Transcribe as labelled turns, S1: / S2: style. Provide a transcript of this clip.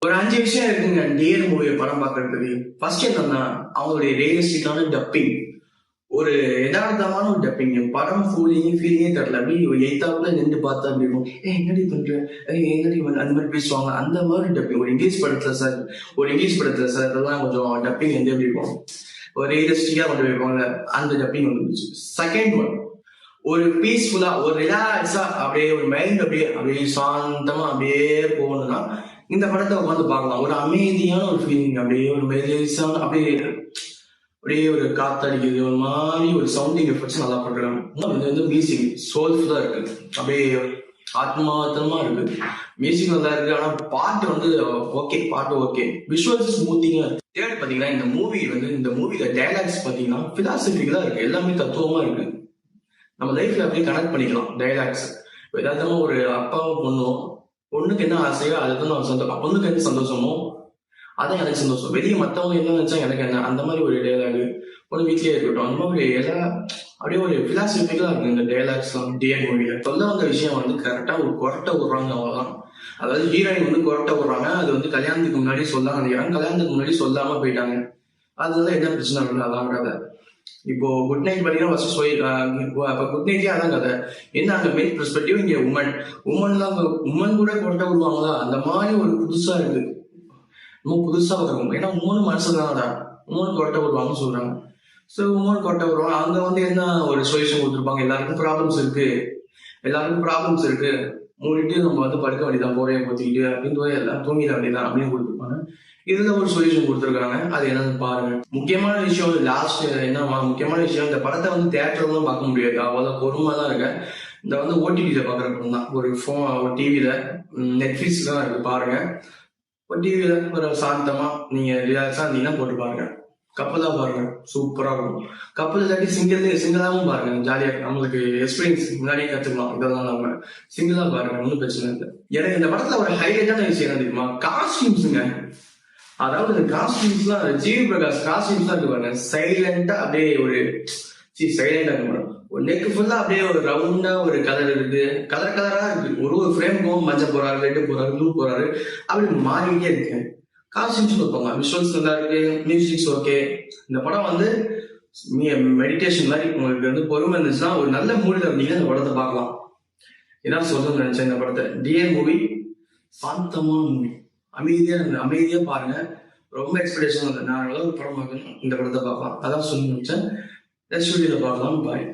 S1: ஒரு 5 விஷயம் இருக்குங்க டியர் மூவிய படம் பார்க்கறதுக்கு. ஃபர்ஸ்ட் என்னன்னா, அவங்களுடைய ரியலிஸ்டிக்கான டப்பிங். ஒரு எதார்த்தமான ஒரு டப்பிங். படம் ஃபீலிங்கே தெரியல. அப்படியே எய்த்தாப்புல நின்னு பார்த்தா அப்படி இருக்கும். என்னடி பண்ற? என்னடி பண்ற?" அந்த மாதிரி பேசுவாங்க. அந்த மாதிரி டப்பிங். ஒரு இங்கிலீஷ் படத்துல சார் இதெல்லாம் கொஞ்சம் டப்பிங் வந்து எப்படி இருக்கும்? ஒரு ரியலிஸ்டிக்கா கொண்டு போயிருப்பாங்கல்ல, அந்த டப்பிங் வந்துருச்சு. செகண்ட் ஒன், ஒரு பீஸ்ஃபுல்லா, ஒரு ரிலாக்ஸா அப்படியே ஒரு மைண்ட் அப்படியே அப்படியே சாந்தமா அப்படியே போகணும்னா இந்த படத்தை உட்காந்து பார்க்கலாம். ஒரு அமைதியான ஒரு ஃபீலிங், அப்படியே ஒரு மெலிசான அப்படியே அப்படியே ஒரு காத்தடிக்குது, ஒரு மாதிரி ஒரு சவுண்டிங் எஃபெக்ட்ஸ் நல்லா பண்றாங்க. இது வந்து மியூசிக் சோல்ஃபுல்லா இருக்கு, அப்படியே ஆத்மார்த்தமா இருக்கு. மியூசிக் நல்லா இருக்கு, ஆனா பாட்டு வந்து ஓகே, பாட்டு ஓகே, விஷுவல்ஸ் ஸ்மூத்திங்கா இருக்கு. தேர்ட் பாத்தீங்கன்னா இந்த மூவில டைலாக்ஸ் பாத்தீங்கன்னா பிலாசபிக்கலா இருக்கு, எல்லாமே தத்துவமா இருக்கு. நம்ம லைஃப்ல அப்படியே கனெக்ட் பண்ணிக்கலாம் டைலாக்ஸ். எதார்த்தமா ஒரு அப்பாவும் பொண்ணுக்கு என்ன ஆசையோ அதுதான் நான் சந்தோஷம், பொண்ணுக்கு என்ன சந்தோஷமோ அதான் எனக்கு சந்தோஷம். வெளியே மத்தவங்க என்ன நினைச்சா எனக்கு என்ன, அந்த மாதிரி ஒரு டைலாக். பொண்ணு வீட்லயே இருக்கட்டும், அந்த மாதிரி எல்லா அப்படியே ஒரு பிலாசபிக்கலா இருக்கு இந்த டைலாக்ஸ் எல்லாம் டிஎன் மூவில. சொல்ல வந்த விஷயம் வந்து கரெக்டா ஒரு கொரட்டை விடுறாங்க அவ்வளவுதான். அதாவது ஹீரோயின் வந்து கொரட்டை விடுறாங்க, அது வந்து கல்யாணத்துக்கு முன்னாடி சொல்லாம நினைக்கிறாங்க, கல்யாணத்துக்கு முன்னாடி சொல்லாம போயிட்டாங்க. அதனால என்ன பிரச்சனை அப்படின்னு அதான் கதை. இப்போ குட் நைட் பாத்தீங்கன்னா ஃபர்ஸ்ட் அப்ப குட் நைட்டே அதான் கதை. என்ன அங்க மெயின் பெர்ஸ்பெக்டிவ், இங்க உமன் கூட கொரட்டை விடுவாங்களா, அந்த மாதிரி ஒரு புதுசா இருக்கு. ரொம்ப புதுசா வரும். ஏன்னா 3 மனுஷன்தானடா, 3 கொரட்டை விடுவாங்கன்னு சொல்றாங்க. ஸோ 3 கொரட்டை விடுவாங்க. அங்க வந்து என்ன ஒரு சொல்யூஷன் கொடுத்துருப்பாங்க, எல்லாருக்கும் ப்ராப்ளம்ஸ் இருக்கு, மூடிட்டு நம்ம வந்து படுக்க வேண்டியதான், போறைய போத்திக்கிட்டு அப்படின்னு போய் எல்லாம் தூங்கிட வேண்டியதான் அப்படின்னு கொடுத்துருப்பாங்க. இதுல ஒரு சொல்யூஷன் கொடுத்துருக்காங்க, அது என்னன்னு பாருங்க. முக்கியமான விஷயம் முக்கியமான விஷயம், இந்த படத்தை வந்து தியேட்டர்லாம் பார்க்க முடியாது, அவ்வளவு பொறுமை தான் இருக்கு. இந்த வந்து ஓடிடியில பாக்குற படம் தான், ஒரு டிவில நெட்ஃபிளிக்ஸ் தான் இருக்கு, பாருங்க. ஒரு டிவியில ஒரு சாந்தமா நீங்க ரிலாக்ஸா இருந்தீங்கன்னா போட்டு பாருங்க. கப்பலா பாருங்க, சூப்பரா இருக்கும். கப்பல் இல்லாட்டி சிங்கிளாவும் பாருங்க, ஜாலியா இருக்கும். நம்மளுக்கு எக்ஸ்பீரியன்ஸ் முன்னாடியே கத்துக்கலாம். இதெல்லாம் நம்ம சிங்கிளா பாருங்க, ஒன்றும் பிரச்சனை இல்லை. எனக்கு இந்த படத்துல ஒரு ஹைலைட்டான விஷயம் என்ன தெரியுமா, காஸ்டியூம்ஸுங்க. அதாவது இந்த காஸ்டியூம்ஸ்லாம், ஜிவி பிரகாஷ் காஸ்டியூம்ஸ்லாம் இருக்கு பாருங்க, சைலண்டா அப்படியே சைலண்டா இருக்கு. ஒரு நெக் ஃபுல்லா அப்படியே ஒரு ரவுண்டா ஒரு கலர் இருக்கு, கலரா இருக்கு. ஒரு ஃப்ரேமுக்கும் மஞ்சள் போறாரு, ரெட்டு போறாரு, ப்ளூ போறாரு, அப்படி மாறிக்கிட்டே இருக்கு. காஸ்டியூம்ஸ் வைப்பாங்க, விஷுவல்ஸ் நல்லா இருக்கு, மியூசிக்ஸ் ஓகே. இந்த படம் வந்து மெடிடேஷன் மாதிரி. உங்களுக்கு வந்து பொறுமை இருந்துச்சுன்னா ஒரு நல்ல மூடில இருந்தீங்கன்னா இந்த படத்தை பார்க்கலாம். இதான் சொல்லணும்னு நினைச்சேன். இந்த படத்தை டியர் மூவி சாந்தமான மூவி, அமைதியா பாருங்க. ரொம்ப எக்ஸ்பெக்டேஷன் இல்லை, நான் ஒரு படம் பார்க்கணும், இந்த படத்தை பார்க்கலாம், அதான் சொல்லி நினைச்சேன். நெக்ஸ்ட் வீடியோல பார்க்கலாம். பாய்.